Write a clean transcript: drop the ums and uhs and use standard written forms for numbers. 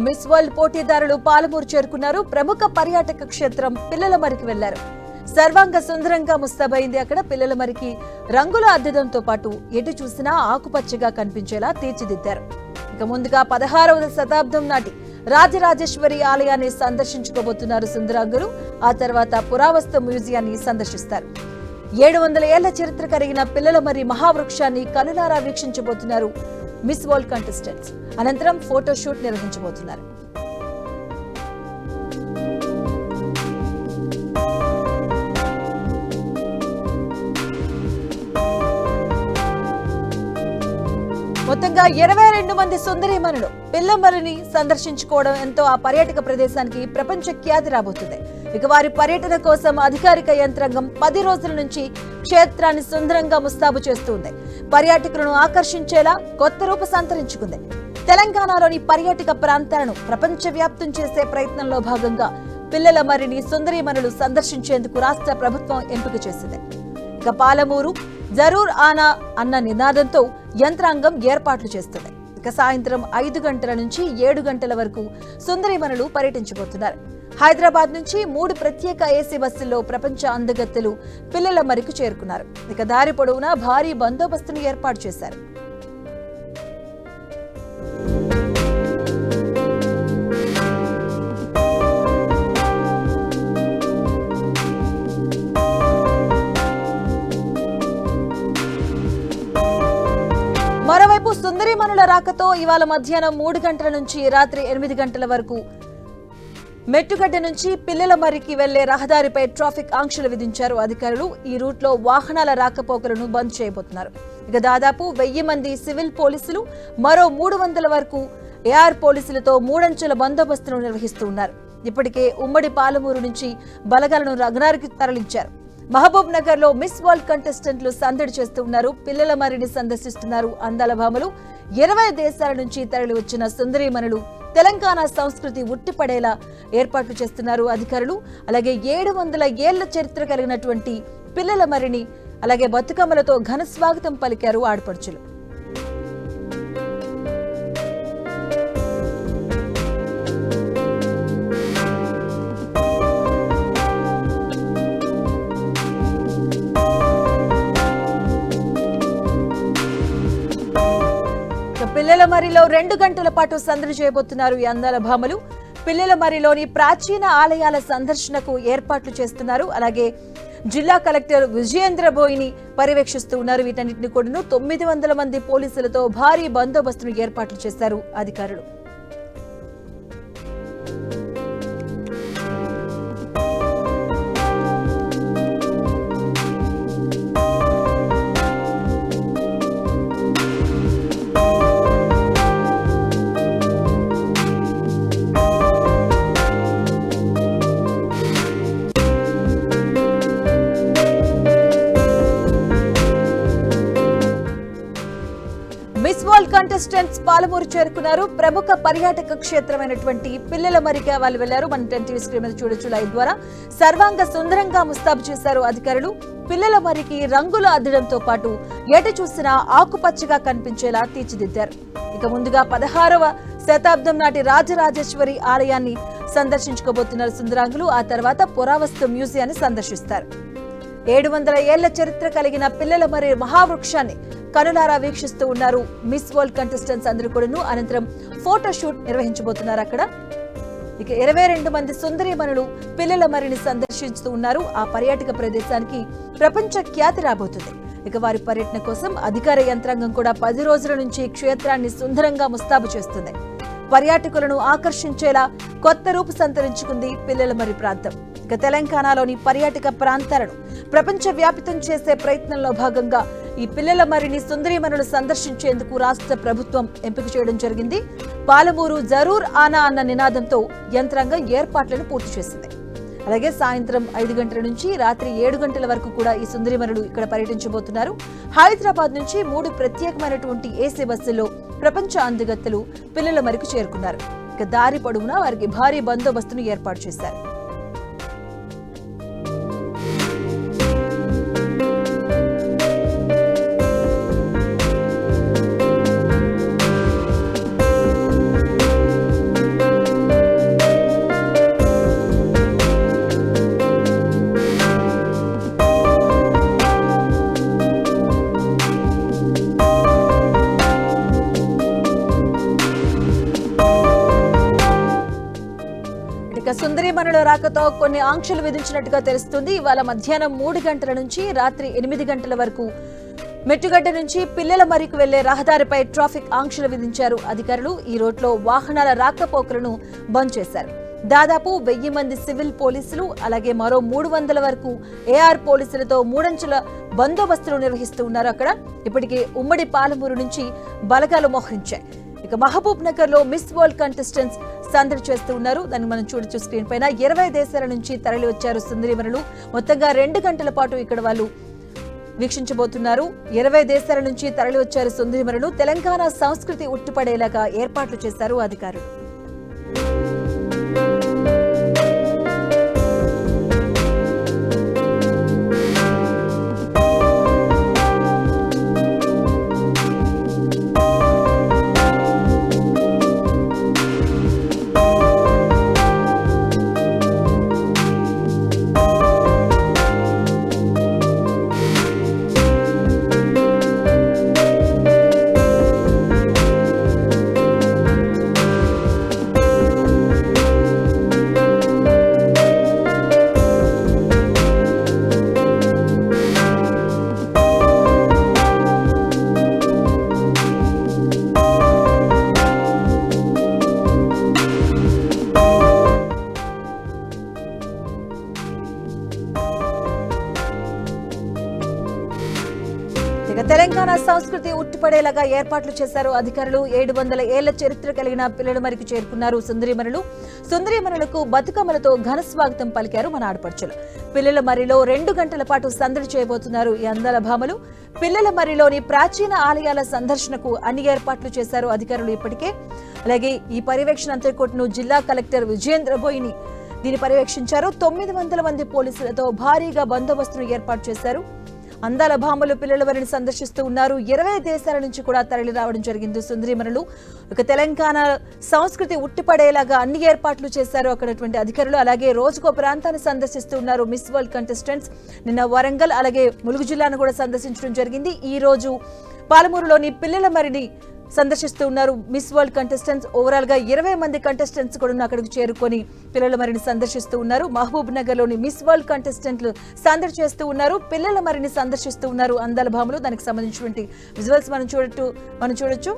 Miss world పోటీదారులు పాలమూరు చేరుకున్నారు. ప్రముఖ పర్యాటక క్షేత్రం పిల్లలమరికి వెళ్లారు. సర్వాంగ సుందరంగా ముస్తాబైంది. అక్కడ పిల్లలమరికి రంగుల అద్దడంతో పాటు ఎటు చూసినా ఆకుపచ్చగా కనిపించేలా తీర్చిదిద్దారు. ఇక ముందుగా 16వ శతాబ్దం నాటి రాజరాజేశ్వరి ఆలయాన్ని సందర్శించుకోబోతున్నారు సుందరాంగులు. ఆ తర్వాత పురావస్తు మ్యూజియాన్ని సందర్శిస్తారు. 700 ఏళ్ల చరిత్ర కలిగిన పిల్లలమరి మహావృక్షాన్ని కనులారా వీక్షించబోతున్నారు మిస్ వరల్డ్ కంటెస్టెంట్స్. అనంతరం ఫోటోషూట్ నిర్వహించబోతున్నారు. మొత్తంగా 22 మంది సుందరీమణులు పిల్లమరిని సందర్శించుకోవడం ఎంతో ఆ పర్యాటక ప్రదేశానికి ప్రపంచ ఖ్యాతి రాబోతుంది. ఇక వారి పర్యటన కోసం అధికారిక యంత్రాంగం 10 రోజుల నుంచి క్షేత్రాన్ని సుందరంగా ముస్తాబు చేస్తుంది. పర్యాటకులను ఆకర్షించేలా కొత్త రూప సంతరించుకుంది. తెలంగాణలోని పర్యాటక ప్రాంతాలను ప్రపంచ వ్యాప్తం చేసే ప్రయత్నంలో భాగంగా పిల్లలమరిని సుందరీమణులు సందర్శించేందుకు రాష్ట్ర ప్రభుత్వం ఎంపిక చేసింది. ఇక పాలమూరు జరూర్ ఆనా అన్న నినాదంతో యంత్రాంగం ఏర్పాట్లు చేస్తుంది. ఇక సాయంత్రం 5 గంటల నుంచి 7 గంటల వరకు సుందరీమణులు పర్యటించబోతున్నారు. హైదరాబాద్ నుంచి 3 ప్రత్యేక ఏసీ బస్సుల్లో ప్రపంచ అందగత్తెలు పిల్లలమరికి చేరుకున్నారు. ఇక దారి పొడవునా భారీ బందోబస్తును ఏర్పాటు చేశారు. మరోవైపు సుందరీమణుల రాకతో ఇవాళ మధ్యాహ్నం 3 గంటల నుంచి రాత్రి 8 గంటల వరకు మెట్టుగడ్డ నుంచి పిల్లలమరికి వెళ్లే రహదారిపై ట్రాఫిక్ ఆంక్షలు విధించారు అధికారులు. ఈ రూట్లో వాహనాల రాకపోకలను బంద్ చేయబోతున్నారు. ఇక దాదాపు 1000 మంది సివిల్ పోలీసులు, మరో 300 వరకు ఏఆర్ పోలీసులతో 3 అంచెల బందోబస్తును నిర్వహిస్తూ ఉన్నారు. ఇప్పటికే ఉమ్మడి పాలమూరు నుంచి బలగాలను రఘునార్కి తరలించారు. మహబూబ్ నగర్ లో మిస్ వరల్డ్ కంటెస్టెంట్లు సందడి చేస్తూ ఉన్నారు. పిల్లలమరిని సందర్శిస్తున్నారు అందాల భామలు. 20 దేశాల నుంచి తరలి వచ్చిన సుందరీమణులు తెలంగాణ సంస్కృతి ఉట్టిపడేలా ఏర్పాట్లు చేస్తున్నారు అధికారులు. అలాగే 700 ఏళ్ల చరిత్ర కలిగినటువంటి పిల్లలమరిని అలాగే బతుకమ్మలతో ఘన స్వాగతం పలికారు ఆడపడుచులు. పిల్లలమరిలో 2 గంటల పాటు సందడి చేయబోతున్నారు ఈ అందాల భామలు. పిల్లలమరిలోని ప్రాచీన ఆలయాల సందర్శనకు ఏర్పాట్లు చేస్తున్నారు. అలాగే జిల్లా కలెక్టర్ విజయేంద్ర బోయిని పర్యవేక్షిస్తూ ఉన్నారు. వీటన్నిటిని కూడా 900 మంది పోలీసులతో భారీ బందోబస్తును ఏర్పాట్లు చేశారు అధికారులు. మిస్ వరల్డ్ కంటెస్టెంట్స్ పాలమూరు చేరుకున్నారు. ప్రముఖ పర్యాటక క్షేత్రమైనటువంటి పిల్లలమరికి వాళ్ళు వెళ్లారు. మన 10 టీవీ స్క్రీన్ మీద చూడొచ్చు లైవ్ ద్వారా. సర్వాంగ సుందరంగా ముస్తాబు చేశారు అధికారులు. పిల్లలమరికి రంగుల అద్దడంతో పాటు ఎటు చూసినా ఆకుపచ్చగా కనిపించేలా తీర్చిదిద్దారు. ఇక ముందుగా 16వ శతాబ్దం నాటి రాజరాజేశ్వరి ఆలయాన్ని సందర్శించుకోబోతున్నారు సుందరాంగులు. ఆ తర్వాత పురావస్తు మ్యూజియాన్ని సందర్శిస్తారు. 700 ఏళ్ల చరిత్ర కలిగిన పిల్లలమరి మహావృక్షాన్ని కనులారా వీక్షిస్తూ ఉన్నారు మిస్ వరల్డ్ కంటెస్టెంట్స్ అందరూ కూడా. అనంతరం ఫోటోషూట్ నిర్వహించబోతున్నారు అక్కడ. ఇక 22 మంది సుందరీమణులు పిల్లలమరిని సందర్శిస్తూ ఉన్నారు. ఆ పర్యాటక ప్రదేశానికి ప్రపంచ ఖ్యాతి రాబోతుంది. ఇక వారి పర్యటన కోసం అధికార యంత్రాంగం కూడా 10 రోజుల నుంచి క్షేత్రాన్ని సుందరంగా ముస్తాబు చేస్తుంది. పర్యాటకులను ఆకర్షించేలా కొత్త రూపు సంతరించుకుంది పిల్లలమరి ప్రాంతం. ఇక తెలంగాణలోని పర్యాటక ప్రాంతాలను ప్రపంచ వ్యాప్తం చేసే ప్రయత్నంలో భాగంగా ఈ పిల్లలమరిని సుందరీమణులు సందర్శించేందుకు రాష్ట్ర ప్రభుత్వం ఎంపిక చేయడం జరిగింది. పాలమూరు జరూర్ ఆనా అన్న నినాదంతో యంత్రాంగం ఏర్పాట్లను పూర్తి చేసింది. అలాగే సాయంత్రం 5 గంటల నుంచి రాత్రి 7 గంటల వరకు కూడా ఈ సుందరీమణులు ఇక్కడ పర్యటించబోతున్నారు. హైదరాబాద్ నుంచి 3 ప్రత్యేకమైనటువంటి ఏసీ బస్సుల్లో ప్రపంచ అందగత్తెలు పిల్లలమరికి చేరుకున్నారు. ఇక దారి పొడవునా వారికి భారీ బందోబస్తును ఏర్పాటు చేశారు. రాకతో కొన్ని ఆంక్షలు విధించినట్టుగా తెలుస్తుంది. ఇవాళ మధ్యాహ్నం 3 గంటల నుంచి రాత్రి 8 గంటల వరకు మెట్టుగడ్డ నుంచి పిల్లల మరికి వెళ్లే రహదారిపై ట్రాఫిక్ ఆంక్షలు విధించారు అధికారులు. ఈ రోడ్లో వాహనాల రాకపోకలను బంద్ చేశారు. దాదాపు 1000 మంది సివిల్ పోలీసులు అలాగే మరో 300 వరకు ఏఆర్ పోలీసులతో మూడంచెల బందోబస్తులు నిర్వహిస్తూ ఉన్నారు. అక్కడ ఇప్పటికే ఉమ్మడి పాలమూరు నుంచి బలగాలు మోహరించాయి. ఇక మహబూబ్ నగర్ లో మిస్ వరల్డ్ కంటెస్టెంట్స్ సందడి చేస్తూ ఉన్నారు. దాన్ని మనం చూడొచ్చు స్క్రీన్ పైన. 20 దేశాల నుంచి తరలి వచ్చారు సుందరీమణులు. మొత్తంగా 2 గంటల పాటు ఇక్కడ వాళ్ళు వీక్షించబోతున్నారు. 20 దేశాల నుంచి తరలి వచ్చారు సుందరీమణులు. తెలంగాణ సంస్కృతి ఉట్టిపడేలాగా ఏర్పాట్లు చేశారు అధికారులు. తెలంగాణ సంస్కృతి ఉట్టిపడేలాగా ఏర్పాట్లు చేశారు అధికారులు. 700 ఏళ్ల చరిత్ర కలిగిన పిల్లల మరికి చేరుకున్నారు సుందరీమణులు. సుందరీమణులకు బతుకమ్మలతో ఘన స్వాగతం పలికారు మన ఆడపడుచులు. పిల్లల మరిలో 2 గంటల పాటు సందడి చేయబోతున్నారు ఈ అందాల భామలు. పిల్లల మరిలోని ప్రాచీన ఆలయాల సందర్శనకు అన్ని ఏర్పాట్లు చేశారు అధికారులు ఇప్పటికే. అలాగే ఈ పర్యవేక్షణ అంతర్కోటను జిల్లా కలెక్టర్ విజయేంద్ర బోయిని దీన్ని పర్యవేక్షించారు. 900 మంది పోలీసులతో భారీగా బందోబస్తును ఏర్పాటు చేశారు. అందాల భామలు పిల్లల వారిని సందర్శిస్తూ ఉన్నారు. 20 దేశాల నుంచి కూడా తరలి రావడం జరిగింది సుందరీమణులు. ఇక తెలంగాణ సంస్కృతి ఉట్టిపడేలాగా అన్ని ఏర్పాట్లు చేశారు అక్కడటువంటి అధికారులు. అలాగే రోజుకో ప్రాంతాన్ని సందర్శిస్తూ ఉన్నారు మిస్ వరల్డ్ కంటెస్టెంట్స్. నిన్న వరంగల్ అలాగే ములుగు జిల్లాను కూడా సందర్శించడం జరిగింది. ఈ రోజు పాలమూరులోని పిల్లల మరిని సందర్శిస్తూ ఉన్నారు మిస్ వరల్డ్ కంటెస్టెంట్స్. ఓవరాల్ గా 20 మంది కంటెస్టెంట్స్ కూడా అక్కడికి చేరుకొని పిల్లల మరిని సందర్శిస్తూ ఉన్నారు. మహబూబ్ నగర్ లోని మిస్ వరల్డ్ కంటెస్టెంట్లు సందడి చేస్తూ ఉన్నారు. పిల్లల మరిని సందర్శిస్తూ ఉన్నారు అందాల భామలు. దానికి సంబంధించినటువంటి విజువల్స్ మనం చూడొచ్చు.